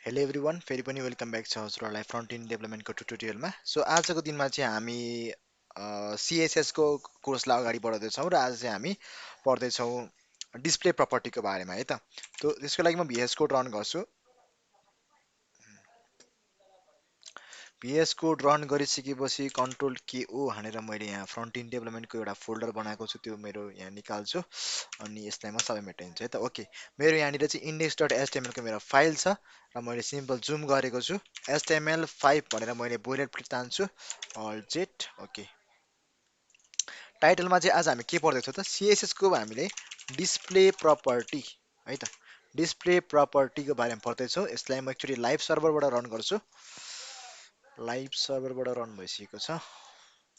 Hello everyone फेरि पनि welcome back छ हजुरहरूलाई फ्रन्ट इन्ड डेभलपमेन्टको ट्युटोरियलमा। सो आजको दिनमा चाहिँ हामी सिएसएसको कोर्सलाई अगाडि बढाउँदैछौँ र आज चाहिँ हामी पढ्दैछौँ डिस्प्ले प्रपर्टीको बारेमा है त। तो त्यसको लागि म भिएस कोड रन गर्छु। भिएस कोड रन गरिसकेपछि कन्ट्रोल के ओ हानेर मैले यहाँ फ्रन्ट इन्ड डेभलपमेन्टको एउटा फोल्डर बनाएको छु, त्यो मेरो यहाँ निकाल्छु अनि यसलाई म सबै मेटाइन्छ है त। ओके, मेरो यहाँनिर चाहिँ इन्डेक्स डट एचटिएमएलको मेरो फाइल छ र मैले सिम्पल जुम गरेको छु। HTML5 भनेर मैले बोइलर प्लेट तान्छु, अल जेट। ओके, टाइटलमा चाहिँ आज हामी के पढ्दैछौँ त, सिएसएसको हामीले डिस्प्ले प्रपर्टी है त। डिस्प्ले प्रपर्टीको बारेमा पढ्दैछौँ। यसलाई म एकचोटि लाइभ सर्भरबाट रन गर्छु। लाइभ सर्भरबाट रन भइसकेको छ।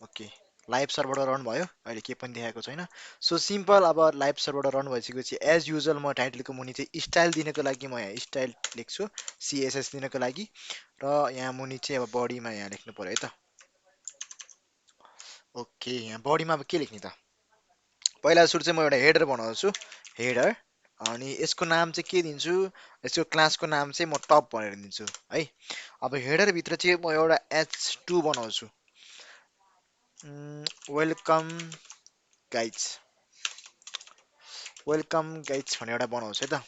ओके, लाइभ सर्भरबाट रन भयो, अहिले केही पनि देखाएको छैन। सो सिम्पल, अब लाइभ सर्भरबाट रन भइसकेपछि एज युजल म टाइटलको मुनि चाहिँ स्टाइल दिनको लागि म यहाँ स्टाइल लेख्छु, सिएसएस दिनको लागि। र यहाँ मुनि चाहिँ अब बडीमा यहाँ लेख्नु पर्यो है त। ओके, यहाँ बडीमा अब के लेख्ने त, पहिला सुरु चाहिँ म एउटा हेडर बनाउँछु, हेडर। अनि यसको नाम चाहिँ के दिन्छु, यसको क्लासको नाम चाहिँ म टप भनेर दिन्छु है। अब हेडरभित्र चाहिँ म एउटा H2 बनाउँछु, वेलकम गाइड्स, वेलकम गाइड्स भनेर एउटा बनाउँछु है त।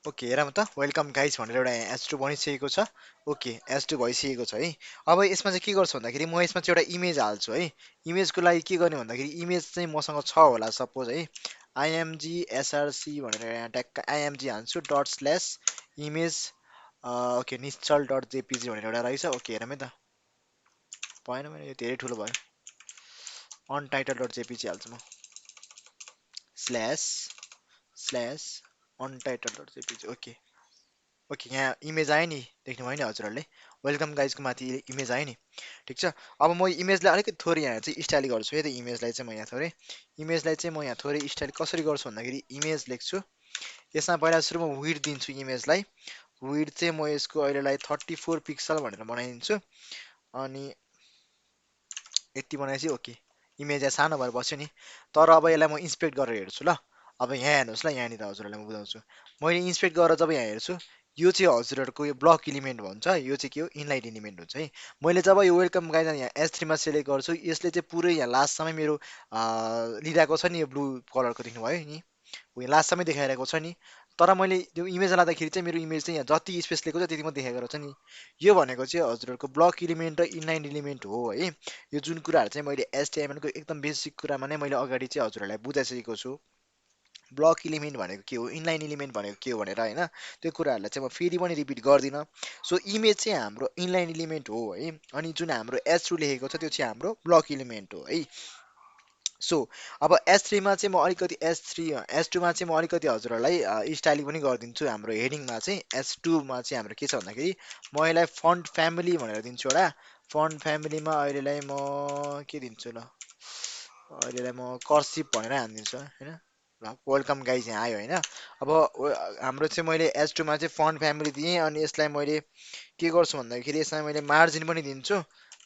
ओके, हेरौँ त, वेलकम गाइड्स भनेर एउटा H2 बनिसकेको छ। ओके, H2 भइसकेको छ है। अब यसमा चाहिँ के गर्छु भन्दाखेरि म यसमा चाहिँ एउटा इमेज हाल्छु है। इमेजको लागि के गर्ने भन्दाखेरि इमेज चाहिँ मसँग छ होला सपोज है, आइएमजी एसआरसी भनेर यहाँ ट्याक्क आइएमजी हाल्छु डट स्ल्यास इमेज। ओके, निश्चल डट जेपिजी भनेर एउटा रहेछ। ओके, हेरौँ है त, भएन भने यो धेरै ठुलो भयो, अनटाइटल डट जेपिजी हाल्छु म, slash slash अनटाइटल dot JPG. Okay, okay, यहाँ इमेज आयो नि, देख्नुभयो नि हजुरहरूले, वेलकम गाइजको माथि इमेज आयो नि, ठिक छ। अब म इमेजलाई अलिकति थोरै यहाँ चाहिँ स्टाइल गर्छु है त। इमेजलाई चाहिँ म यहाँ थोरै, इमेजलाई चाहिँ म यहाँ थोरै स्टाइल कसरी गर्छु भन्दाखेरि इमेज लेख्छु, यसमा पहिला सुरुमा विड्थ दिन्छु इमेजलाई। विड्थ चाहिँ म यसको अहिलेलाई 34 पिक्सल भनेर बनाइदिन्छु अनि यति बनाएपछि ओके, इमेज यहाँ सानो भएर बस्यो नि। तर अब यसलाई म इन्सपेक्ट गरेर हेर्छु ल। अब यहाँ हेर्नुहोस् ल, यहाँनिर हजुरहरूलाई म बुझाउँछु। मैले इन्सपेक्ट गरेर जब यहाँ हेर्छु, यो चाहिँ हजुरहरूको यो ब्लक इलिमेन्ट भन्छ, यो चाहिँ के हो, इनलाइन इलिमेन्ट हुन्छ है। मैले जब यो वेलकम गाइड यहाँ S3 मा सेलेक्ट गर्छु, यसले चाहिँ पुरै यहाँ लास्टसम्म मेरो लिइरहेको छ नि, यो ब्लू कलरको देख्नुभयो नि, उयो लास्टसम्मै देखाइरहेको छ नि। तर मैले त्यो इमेज लाँदाखेरि चाहिँ मेरो इमेज चाहिँ यहाँ जति स्पेस लिएको छ त्यति मात्रै देखाएको छ नि। यो भनेको चाहिँ हजुरहरूको ब्लक इलिमेन्ट र इनलाइन इलिमेन्ट हो है। यो जुन कुराहरू चाहिँ मैले HTML को एकदम बेसिक कुरामा नै मैले अगाडि चाहिँ हजुरहरूलाई बुझाइसकेको छु। ब्लक इलिमेन्ट भनेको के हो, इनलाइन इलिमेन्ट भनेको के हो भनेर होइन, त्यो कुराहरूलाई चाहिँ म फेरि पनि रिपिट गर्दिनँ। सो इमेज चाहिँ हाम्रो इनलाइन इलिमेन्ट हो है, अनि जुन हाम्रो H2 लेखेको छ त्यो चाहिँ हाम्रो ब्लक इलिमेन्ट हो है। सो अब S3 मा चाहिँ म अलिकति S2 मा चाहिँ म अलिकति हजुरहरूलाई स्टाइलिङ पनि गरिदिन्छु। हाम्रो हेडिङमा चाहिँ S2 मा चाहिँ हाम्रो के छ भन्दाखेरि म यसलाई फन्ट फ्यामिली भनेर दिन्छु एउटा। फन्ट फ्यामिलीमा अहिलेलाई म के दिन्छु ल, अहिलेलाई म कर्सिप भनेर हानिदिन्छु होइन। ल, वेलकम गाइज यहाँ आयो होइन। अब हाम्रो चाहिँ मैले S2 मा चाहिँ फन्ट फ्यामिली दिएँ अनि यसलाई मैले के गर्छु भन्दाखेरि यसलाई मैले मार्जिन पनि दिन्छु।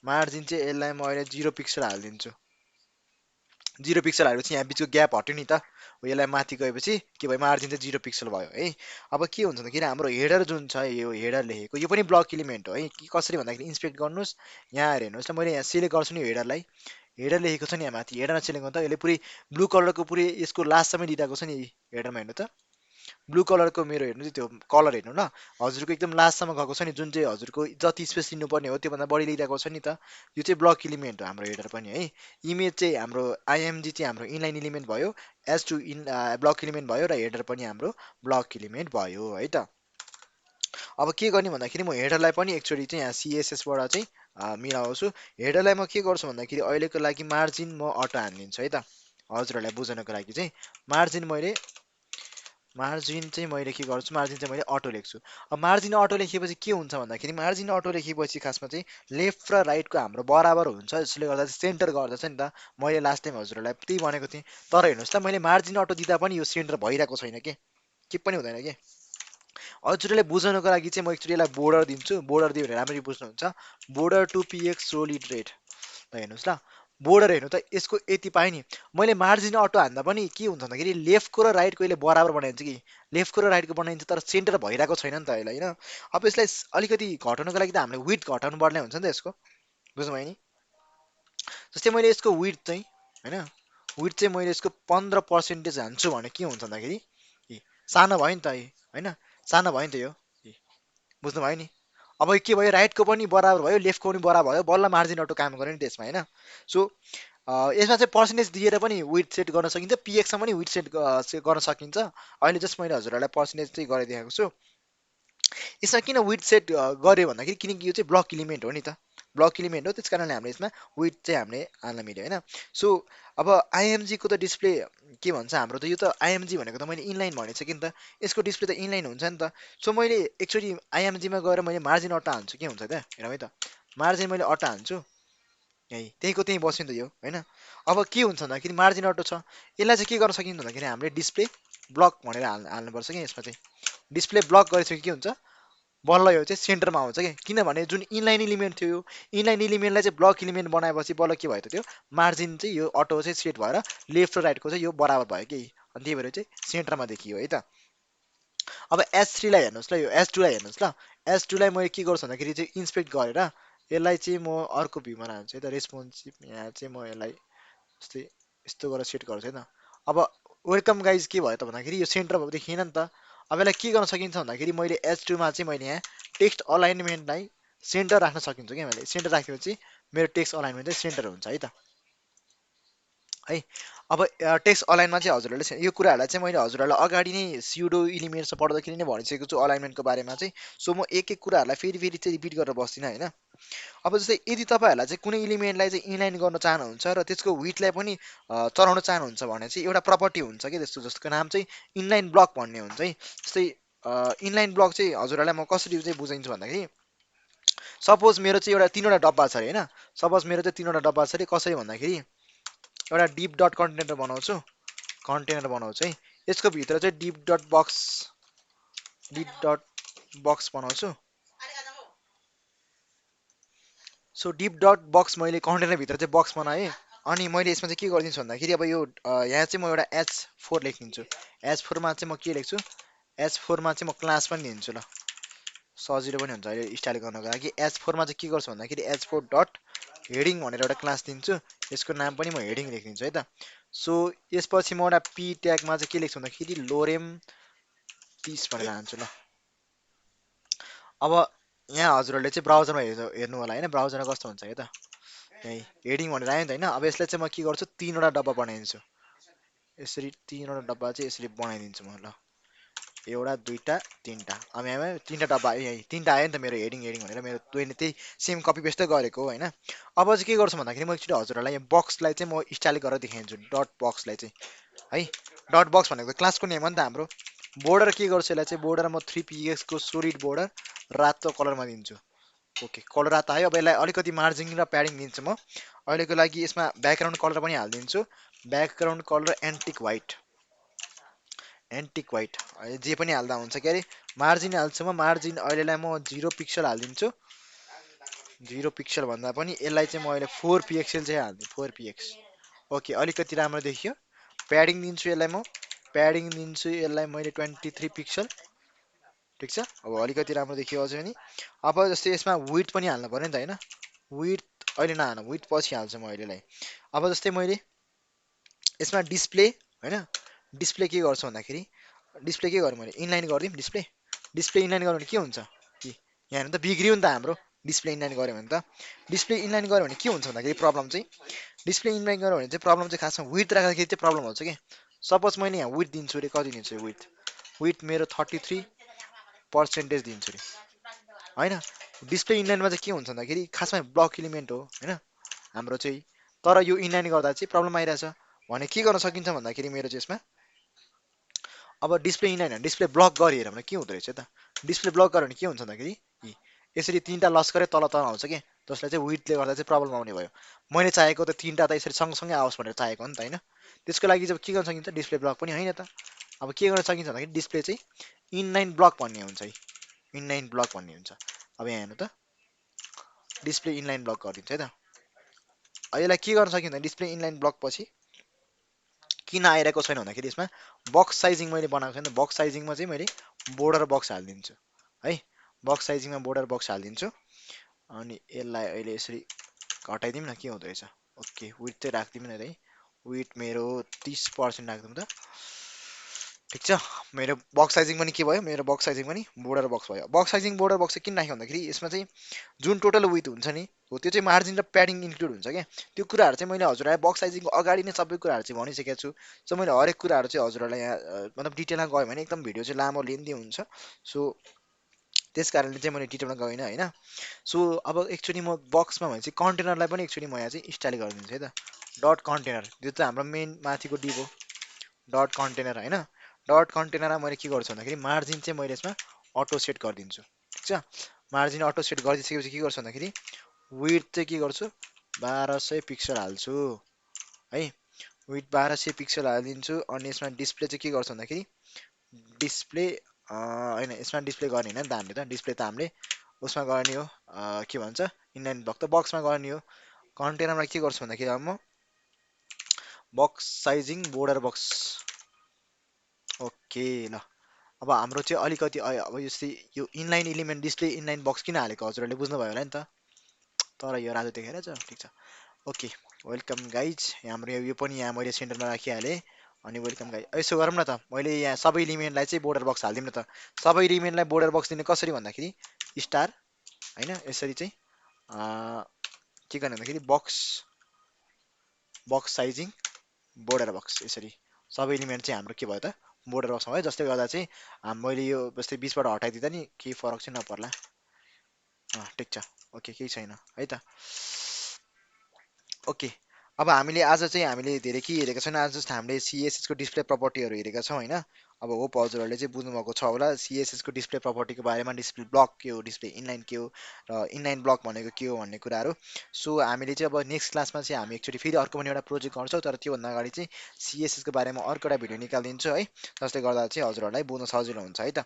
मार्जिन चाहिँ यसलाई म अहिले 0 पिक्सल हालिदिन्छु। 0 पिक्सल हालेपछि यहाँ बिचको ग्याप हट्यो नि त, यसलाई माथि गएपछि के भयो, मार्जिन चाहिँ 0 पिक्सल भयो है। अब के हुन्छ भन्दाखेरि हाम्रो हेडर जुन छ, यो हेडर लेखेको यो पनि ब्लक इलिमेन्ट हो है। कसरी भन्दाखेरि इन्सपेक्ट गर्नुहोस्, यहाँ हेर्नुहोस् ल, मैले यहाँ सिलेक्ट गर्छु नि हेडरलाई, हेडर लेखेको छ नि यहाँ माथि, हेडरमा सिलेक्ट गर्दा यसले पुरै ब्लू कलरको पुरै यसको लास्टसम्म दिइरहेको छ नि हेडरमा, हेर्नु त ब्लू कलरको मेरो हेर्नु चाहिँ त्यो कलर हेर्नु ल, हजुरको एकदम लास्टसम्म गएको छ नि, जुन चाहिँ हजुरको जति स्पेस लिनुपर्ने हो त्योभन्दा बढी लिइरहेको छ नि त, यो चाहिँ ब्लक इलिमेन्ट हो हाम्रो हेडर पनि है। इमेज चाहिँ हाम्रो आइएमजी चाहिँ हाम्रो इनलाइन इलिमेन्ट भयो, S2 ब्लक इलिमेन्ट भयो र हेडर पनि हाम्रो ब्लक इलिमेन्ट भयो है त। अब के गर्ने भन्दाखेरि म हेडरलाई पनि एकचोटि चाहिँ यहाँ सिएसएसबाट चाहिँ मिलाउँछु। हेडरलाई म के गर्छु भन्दाखेरि अहिलेको लागि मार्जिन म अटो हानिदिन्छु है त, हजुरहरूलाई बुझ्नको लागि चाहिँ मार्जिन चाहिँ मैले के गर्छु, मार्जिन चाहिँ मैले अटो लेख्छु। अब मार्जिन अटो लेखेपछि के हुन्छ भन्दाखेरि मार्जिन अटो लेखेपछि खासमा चाहिँ लेफ्ट र राइटको हाम्रो बराबर हुन्छ, जसले गर्दा चाहिँ सेन्टर गर्दछ नि त। मैले लास्ट टाइम हजुरहरूलाई त्यही भनेको थिएँ, तर हेर्नुहोस् त, मैले मार्जिन अटो दिँदा पनि यो सेन्टर भइरहेको छैन के पनि हुँदैन के। हजुरहरूले बुझ्नको लागि चाहिँ म एकचोटि यसलाई बोर्डर दिन्छु, बोर्डर दियो भने राम्ररी बुझ्नुहुन्छ। Border two PX solid red, ल हेर्नुहोस् ल, बोर्डर हेर्नु त यसको यति पाएँ नि मैले मार्जिन अटो हान्दा पनि के हुन्छ भन्दाखेरि लेफ्टको र राइटको यसले बराबर बनाइदिन्छ कि लेफ्टको र राइटको बनाइदिन्छ तर सेन्टर भइरहेको छैन नि त यसलाई होइन अब यसलाई अलिकति घटाउनको लागि त हामीले विड्थ घटाउनु पर्ने हुन्छ नि त यसको बुझ्नुभयो नि जस्तै मैले यसको विड्थ चाहिँ होइन विड्थ चाहिँ मैले यसको 15% हान्छु भने के हुन्छ भन्दाखेरि सानो भयो नि त होइन सानो भयो नि त यो बुझ्नुभयो नि अब के भयो राइटको पनि बराबर भयो लेफ्टको पनि बराबर भयो बल्ल मार्जिन अटो काम गर्यो नि त्यसमा होइन सो यसमा चाहिँ पर्सेन्टेज दिएर पनि विथ सेट गर्न सकिन्छ पिएक्समा पनि विथ सेट गर्न सकिन्छ अहिले जस्ट मैले हजुरहरूलाई पर्सेन्टेज चाहिँ गरिदिएको छु यसमा किन विथ सेट गर्यो भन्दाखेरि किनकि यो चाहिँ ब्लक इलिमेन्ट हो नि त ब्लक इलिमेन्ट हो त्यस कारणले हामीले यसमा विथ चाहिँ हामीले हाल्न मिल्यो होइन सो अब आइएमजीको त डिस्प्ले के भन्छ हाम्रो त यो त आइएमजी भनेको त मैले इनलाइन भनिसकेँ नि त यसको डिस्प्ले त इनलाइन हुन्छ नि त सो मैले एकचोटि आइएमजीमा गएर मैले मार्जिन अट्टा हान्छु के हुन्छ त हेरौँ है त मार्जिन मैले अट्टा हान्छु यहीँ त्यहीँको त्यहीँ बस्यो नि त यो होइन अब के हुन्छ भन्दाखेरि मार्जिन अटो छ यसलाई चाहिँ के गर्न सकिन्छ भन्दाखेरि हामीले डिस्प्ले ब्लक भनेर हाल्नुपर्छ कि यसमा चाहिँ डिस्प्ले ब्लक गरिसक्यो के हुन्छ बल्ल यो चाहिँ सेन्टरमा आउँछ कि किनभने जुन इनलाइन इलिमेन्ट थियो यो इनलाइन इलिमेन्टलाई चाहिँ ब्लक इलिमेन्ट बनाएपछि बल्ल के भयो त त्यो मार्जिन चाहिँ यो अटो चाहिँ सेट भएर लेफ्ट र राइटको चाहिँ यो बराबर भयो कि अनि त्यही भएर चाहिँ सेन्टरमा देखियो है त अब एस3लाई हेर्नुहोस् ल यो एस2लाई हेर्नुहोस् ल एस2लाई मैले के गर्छु भन्दाखेरि चाहिँ इन्सपेक्ट गरेर यसलाई चाहिँ म अर्को भ्यूमा लान्छु है त रेस्पोन्सिभ यहाँ चाहिँ म यसलाई जस्तै यस्तो गरेर सेट गर्छु है त अब वेलकम गाइज के भयो त भन्दाखेरि यो सेन्टर देखिएन नि त अब यसलाई के गर्न सकिन्छ भन्दाखेरि मैले एच2मा चाहिँ मैले यहाँ टेक्स्ट अलाइनमेन्टलाई सेन्टर राख्न सकिन्छु क्या मैले सेन्टर राखेपछि मेरो टेक्स्ट अलाइनमेन्ट चाहिँ सेन्टर हुन्छ है त है अब टेक्स्ट अलाइनमा चाहिँ हजुरहरूले यो कुराहरूलाई चाहिँ मैले हजुरहरूलाई अगाडि नै सिउडो इलिमेन्ट्स पढ्दाखेरि नै भनिसकेको छु अलाइनमेन्टको बारेमा चाहिँ सो म एक एक कुराहरूलाई फेरि फेरि चाहिँ रिपिट गरेर बस्दिनँ होइन अब जस्तै यदि तपाईँहरूलाई चाहिँ कुनै इलिमेन्टलाई चाहिँ इनलाइन गर्न चाहनुहुन्छ र त्यसको विथलाई पनि चलाउन चाहनुहुन्छ भने चाहिँ एउटा प्रपर्टी हुन्छ कि त्यस्तो जसको नाम चाहिँ इनलाइन ब्लक भन्ने हुन्छ है जस्तै इनलाइन ब्लक चाहिँ हजुरहरूलाई म कसरी चाहिँ बुझाइदिन्छु भन्दाखेरि सपोज मेरो चाहिँ एउटा तिनवटा डब्बा छ अरे होइन सपोज मेरो चाहिँ तिनवटा डब्बा छ अरे कसरी भन्दाखेरि एउटा डिप डट कन्टेनर बनाउँछु कन्टेनर बनाउँछु है यसको भित्र चाहिँ डिप डट बक्स बनाउँछु सो डिप डट बक्स मैले कन्टेनरभित्र चाहिँ बक्स बनाएँ अनि मैले यसमा चाहिँ के गरिदिन्छु भन्दाखेरि अब यो यहाँ चाहिँ म एउटा एच4 लेखिदिन्छु एच4मा चाहिँ म के लेख्छु एच4मा चाहिँ म क्लास पनि दिन्छु ल सजिलो पनि हुन्छ अहिले स्टाइल गर्नको लागि एच4मा चाहिँ के गर्छु भन्दाखेरि एच4 डट हेडिङ भनेर एउटा क्लास दिन्छु यसको नाम पनि म हेडिङ लेखिदिन्छु है त सो यसपछि म एउटा पी ट्यागमा चाहिँ के लेख्छु भन्दाखेरि लोरेम 30 भनेर हान्छु ल अब यहाँ हजुरहरूले चाहिँ ब्राउजरमा हेर्नु होला होइन ब्राउजरमा कस्तो हुन्छ है त यही हेडिङ भनेर आयो नि त होइन अब यसलाई चाहिँ म के गर्छु तिनवटा डब्बा बनाइदिन्छु यसरी तिनवटा डब्बा चाहिँ यसरी बनाइदिन्छु म ल एउटा दुईटा तिनवटा अब यहाँ तिनवटा डब्बा यहीँ तिनवटा आयो नि त मेरो हेडिङ हेडिङ भनेर मेरो मैले त्यही सेम कपी पेस्टै गरेको होइन अब चाहिँ के गर्छु भन्दाखेरि म एकचोटि हजुरहरूलाई यहाँ बक्सलाई चाहिँ म स्टाइल गरेर देखाइदिन्छु डट बक्सलाई चाहिँ है डट बक्स भनेको क्लासको नेम हो नि त हाम्रो बोर्डर के गर्छु यसलाई चाहिँ बोर्डर म 3px को सोलिड बोर्डर रातो कलरमा दिन्छु ओके कलर रातो आयो अब यसलाई अलिकति मार्जिन र प्याडिङ दिन्छु म अहिलेको लागि यसमा ब्याकग्राउन्ड कलर पनि हालिदिन्छु ब्याकग्राउन्ड कलर एन्टिक वाइट जे पनि हाल्दा हुन्छ के अरे मार्जिन हाल्छु म मार्जिन अहिलेलाई म 0 पिक्सल हालिदिन्छु 0 पिक्सल भन्दा पनि यसलाई चाहिँ म अहिले 4 पिक्सल चाहिँ हाल्दिन्छु 4 px ओके अलिकति राम्रो देखियो प्याडिङ दिन्छु यसलाई म प्याडिङ दिन्छु यसलाई मैले 23 पिक्सल ठिक छ अब अलिकति राम्रो देखियो अझै पनि अब जस्तै यसमा विथ पनि हाल्नु पर्यो नि त होइन विथ अहिले नहाल्नु विथ पछि हाल्छु म अहिलेलाई अब जस्तै मैले यसमा डिस्प्ले होइन डिस्प्ले के गर्छु भन्दाखेरि डिस्प्ले के गरौँ मैले इनलाइन गरिदिउँ डिस्प्ले डिस्प्ले इनलाइन गऱ्यो भने के हुन्छ कि यहाँ हेर्नु त बिग्रियो नि त हाम्रो डिस्प्ले इनलाइन गऱ्यो भने त डिस्प्ले इनलाइन गऱ्यो भने के हुन्छ भन्दाखेरि प्रब्लम चाहिँ डिस्प्ले इनलाइन गऱ्यो भने चाहिँ प्रब्लम चाहिँ खासमा विथ राख्दाखेरि चाहिँ प्रब्लम हुन्छ कि सपोज मैले यहाँ विथ दिन्छु अरे कति दिन्छु विथ विथ मेरो 33% दिन्छु अरे होइन डिस्प्ले इनलाइनमा चाहिँ के हुन्छ भन्दाखेरि खासमा ब्लक इलिमेन्ट हो होइन हाम्रो चाहिँ तर यो इनलाइन गर्दा चाहिँ प्रब्लम आइरहेछ भने के गर्न सकिन्छ भन्दाखेरि मेरो चाहिँ यसमा अब डिस्प्ले इनलाइन डिस्प्ले ब्लक गरिहेर भने के हुँदो रहेछ त डिस्प्ले ब्लक गर्यो भने के हुन्छ भन्दाखेरि यसरी तिनवटा लस्करै तल तल आउँछ कि जसलाई चाहिँ विथले गर्दा चाहिँ प्रब्लम आउने भयो मैले चाहेको त तिनवटा त यसरी सँगसँगै आओस् भनेर चाहेको हो नि त होइन त्यसको लागि चाहिँ के गर्न सकिन्छ डिस्प्ले ब्लक पनि होइन त अब के गर्न सकिन्छ भन्दाखेरि डिस्प्ले चाहिँ इनलाइन ब्लक भन्ने हुन्छ है इनलाइन ब्लक भन्ने हुन्छ अब यहाँ हेर्नु त डिस्प्ले इनलाइन ब्लक गरिदिन्छ है त यसलाई के गर्न सकियो भन्दा डिस्प्ले इनलाइन ब्लक पछि किन आइरहेको छैन भन्दाखेरि यसमा बक्स साइजिङ मैले बनाएको छैन। बक्स साइजिङमा चाहिँ मैले बोर्डर बक्स हालिदिन्छु है। बक्स साइजिङमा बोर्डर बक्स हालिदिन्छु अनि यसलाई अहिले यसरी घटाइदिउँ न के हुँदो रहेछ। ओके विथ चाहिँ राखिदिउँ न है। विथ मेरो 30% राखिदिउँ त। ठिक छ मेरो बक्स साइजिङ पनि के भयो, मेरो बक्स साइजिङ पनि बोर्डर बक्स भयो। बक्स साइजिङ बोर्डर बक्स चाहिँ किन राख्यो भन्दाखेरि यसमा चाहिँ जुन टोटल विथ हुन्छ नि हो त्यो चाहिँ मार्जिन र प्याडिङ इन्क्लुड हुन्छ क्या। त्यो कुराहरू चाहिँ मैले हजुरलाई बक्स साइजिङको अगाडि नै सबै कुराहरू चाहिँ भनिसकेको छु। सो मैले हरेक कुराहरू चाहिँ हजुरहरूलाई यहाँ मतलब डिटेलमा गयो भने एकदम भिडियो चाहिँ लामो लेन्दी हुन्छ। सो त्यस कारणले चाहिँ मैले डिटेलमा गइनँ होइन। सो अब एकचोटि म बक्समा भनेपछि कन्टेनरलाई पनि एकचोटि म यहाँ चाहिँ स्टाइल गरिदिन्छु है त। डट कन्टेनर त्यो चाहिँ हाम्रो मेन माथिको डिभ हो। डट कन्टेनर होइन। डट कन्टेनरमा मैले के गर्छु भन्दाखेरि मार्जिन चाहिँ मैले यसमा अटो सेट गरिदिन्छु। ठिक छ मार्जिन अटो सेट गरिदिइसकेपछि के गर्छु भन्दाखेरि विड्थ चाहिँ के गर्छु 1200 पिक्सल हाल्छु है। विड्थ 1200 पिक्सल हालिदिन्छु अनि यसमा डिस्प्ले चाहिँ के गर्छु भन्दाखेरि डिस्प्ले होइन यसमा डिस्प्ले गर्ने होइन नि त हामीले त डिस्प्ले त हामीले उसमा गर्ने हो के भन्छ इनलाइन ब्लक त बक्समा गर्ने हो। कन्टेनरमा के गर्छु भन्दाखेरि अब म box sizing border box okay ल। अब हाम्रो चाहिँ अलिकति अब यस्तै यो inline element display inline box किन हालेको हजुरहरूले बुझ्नुभयो होला नि त। तर यो रातो देखेर छ ठिक छ। ओके वेलकम गाइज हाम्रो यो पनि यहाँ मैले सेन्टरमा राखिहालेँ अनि वेलकम गाइज यसो गरौँ न त मैले यहाँ सबै इलिमेन्टलाई चाहिँ बोर्डर बक्स हालिदिउँ न त। सबै इलिमेन्टलाई बोर्डर बक्स दिने कसरी भन्दाखेरि स्टार होइन यसरी चाहिँ के गर्ने भन्दाखेरि box box sizing border box यसरी सबै एलिमेन्ट चाहिँ हाम्रो के भयो त बोर्डर बक्समा भयो। जसले गर्दा चाहिँ मैले यो जस्तै बिचबाट हटाइदिँदा नि केही फरक चाहिँ नपर्ला। ठिक छ ओके केही छैन है त। ओके अब हामीले आज चाहिँ हामीले धेरै के हेरेका छैन। आज जस्तो हामीले सिएसएसको डिस्प्ले प्रपर्टीहरू हेरेका छौँ होइन। अब होप हजुरहरूले चाहिँ बुझ्नुभएको छ होला सिएसएसको डिस्प्ले प्रपर्टीको बारेमा। डिस्प्ले ब्लक के हो, डिस्प्ले इनलाइन के हो र इनलाइन ब्लक भनेको के हो भन्ने कुराहरू। सो हामीले चाहिँ अब नेक्स्ट क्लासमा चाहिँ हामी एकचोटि फेरि अर्को पनि एउटा प्रोजेक्ट गर्छौँ। तर त्योभन्दा अगाडि चाहिँ सिएसएसको बारेमा अर्को एउटा भिडियो निकालिदिन्छु है। जसले गर्दा चाहिँ हजुरहरूलाई बुझ्न सजिलो हुन्छ है त।